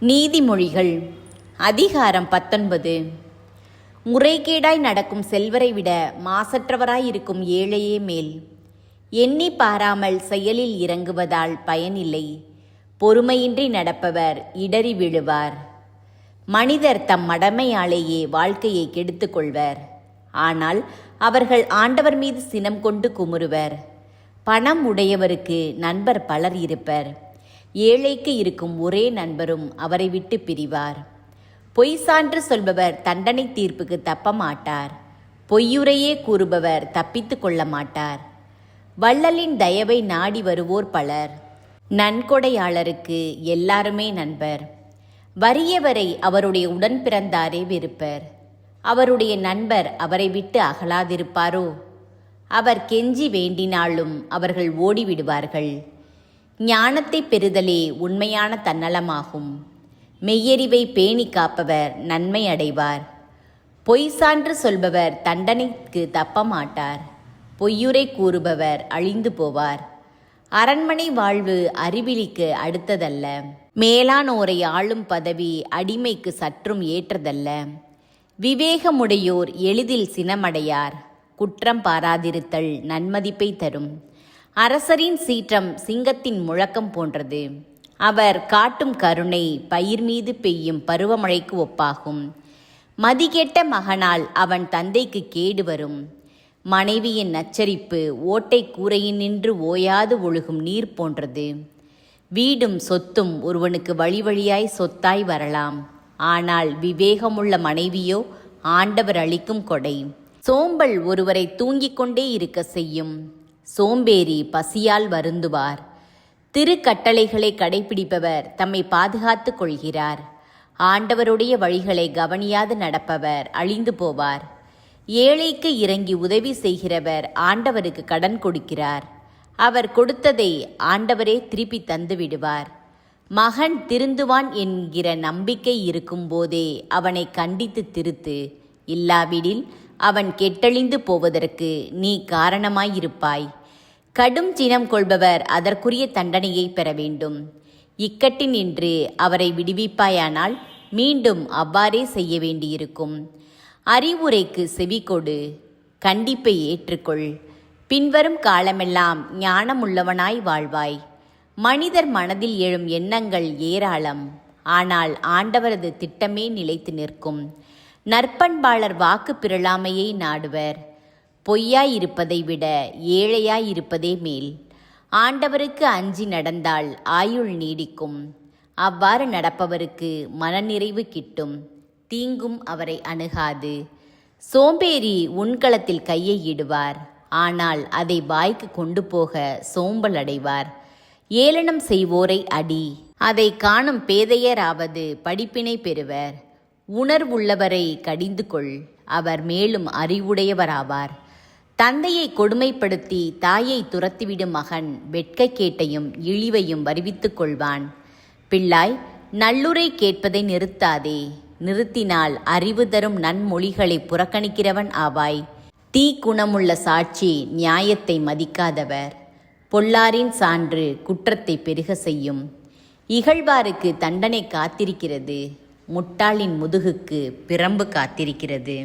நீதிமொழிகள் அதிகாரம் 19. முறைகேடாய் நடக்கும் செல்வரை விட மாசற்றவராயிருக்கும் ஏழையே மேல். எண்ணி பாராமல் செயலில் இறங்குவதால் பயனில்லை. பொறுமையின்றி நடப்பவர் இடறி விழுவார். மனிதர் தம் மடமையாலேயே வாழ்க்கையை கெடுத்து கொள்வர். ஆனால் அவர்கள் ஆண்டவர் மீது சினம் கொண்டு குமுறுவர். பணம் உடையவருக்கு நண்பர் பலர் இருப்பர். ஏழைக்கு இருக்கும் ஒரே நண்பரும் அவரை விட்டு பிரிவார். பொய் சான்று சொல்பவர் தண்டனை தீர்ப்புக்கு தப்ப மாட்டார். பொய்யுரையே கூறுபவர் தப்பித்து கொள்ள மாட்டார். வள்ளலின் தயவை நாடி வருவோர் பலர். நன்கொடையாளருக்கு எல்லாருமே நண்பர். வறியவரை அவருடைய உடன் பிறந்தாரே வெறுப்பர். அவருடைய நண்பர் அவரை விட்டு அகலாதிருப்பாரோ? அவர் கெஞ்சி வேண்டினாலும் அவர்கள் ஓடிவிடுவார்கள். ஞானத்தை பெறுதலே உண்மையான தன்னலமாகும். மெய்யறிவை பேணி காப்பவர் நன்மை அடைவார். பொய் சான்று சொல்பவர் தண்டனைக்கு தப்ப மாட்டார். பொய்யுரை கூறுபவர் அழிந்து போவார். அரண்மனை வாழ்வு அறிவிலிக்கு அடுத்ததல்ல. மேலானோரை ஆளும் பதவி அடிமைக்கு சற்றும் ஏற்றதல்ல. விவேகமுடையோர் எளிதில் சினமடையார். குற்றம் பாராதிருத்தல் நன்மதிப்பை தரும். அரசரின் சீற்றம் சிங்கத்தின் முழக்கம் போன்றது. அவர் காட்டும் கருணை பயிர் மீது பெய்யும் பருவமழைக்கு ஒப்பாகும். மதிகெட்ட மகனால் அவன் தந்தைக்கு கேடு வரும். மனைவியின் நச்சரிப்பு ஓட்டை கூரையினின்று ஓயாது ஒழுகும் நீர் போன்றது. வீடும் சொத்தும் ஒருவனுக்கு வழி வழியாய் சொத்தாய் வரலாம். ஆனால் விவேகமுள்ள மனைவியோ ஆண்டவர் அளிக்கும் கொடை. சோம்பல் ஒருவரை தூங்கிக் கொண்டே இருக்க செய்யும். சோம்பேறி பசியால் வருந்துவார். திருக்கட்டளைகளை கடைபிடிப்பவர் தம்மை பாதுகாத்து கொள்கிறார். ஆண்டவருடைய வழிகளை கவனியாது நடப்பவர் அழிந்து போவார். ஏழைக்கு இறங்கி உதவி செய்கிறவர் ஆண்டவருக்கு கடன் கொடுக்கிறார். அவர் கொடுத்ததை ஆண்டவரே திருப்பி தந்து விடுவார். மகன் திருந்துவான் என்கிற நம்பிக்கை இருக்கும்போதே அவனை கண்டித்து திருத்து. இல்லாவிடில் அவன் கெட்டழிந்து போவதற்கு நீ காரணமாயிருப்பாய். கடும் சினம் கொள்பவர் அதற்குரிய தண்டனையை பெற வேண்டும். இக்கட்டினின்று அவரை விடுவிப்பாயானால் மீண்டும் அவ்வாறே செய்ய வேண்டியிருக்கும். அறிவுரைக்கு செவிகொடு, கண்டிப்பை ஏற்றுக்கொள். பின்வரும் காலமெல்லாம் ஞானமுள்ளவனாய் வாழ்வாய். மனிதர் மனதில் எழும் எண்ணங்கள் ஏராளம். ஆனால் ஆண்டவரது திட்டமே நிலைத்து நிற்கும். நற்பண்பாளர் வாக்கு பிறழாமையை நாடுவர். பொய்யாயிருப்பதை விட ஏழையாயிருப்பதே மேல். ஆண்டவருக்கு அஞ்சி நடந்தால் ஆயுள் நீடிக்கும். அவ்வாறு நடப்பவருக்கு மனநிறைவு கிட்டும். தீங்கும் அவரை அணுகாது. சோம்பேறி உண்கலத்தில் கையை இடுவார். ஆனால் அதை வாய்க்கு கொண்டு போக சோம்பல் அடைவார். ஏளனம் செய்வோரை அடி. அதை காணும் பேதையராவது படிப்பினை பெறுவர். உணர்வுள்ளவரை கடிந்து கொள். அவர் மேலும் அறிவுடையவராவார். தந்தையை கொடுமைப்படுத்தி தாயை துரத்திவிடும் மகன் வெட்கக்கேட்டையும் இழிவையும் வருவித்துக் கொள்வான். பிள்ளாய், நல்லுரை கேட்பதை நிறுத்தாதே. நிறுத்தினால் அறிவு தரும் நன்மொழிகளை புறக்கணிக்கிறவன் ஆவாய். தீ குணமுள்ள சாட்சி நியாயத்தை மதிக்காதவர். பொல்லாரின் சான்று குற்றத்தை பெருக செய்யும். இகழ்வாருக்கு தண்டனை காத்திருக்கிறது. முட்டாளின் முதுகுக்கு பிரம்பு காத்திருக்கிறது.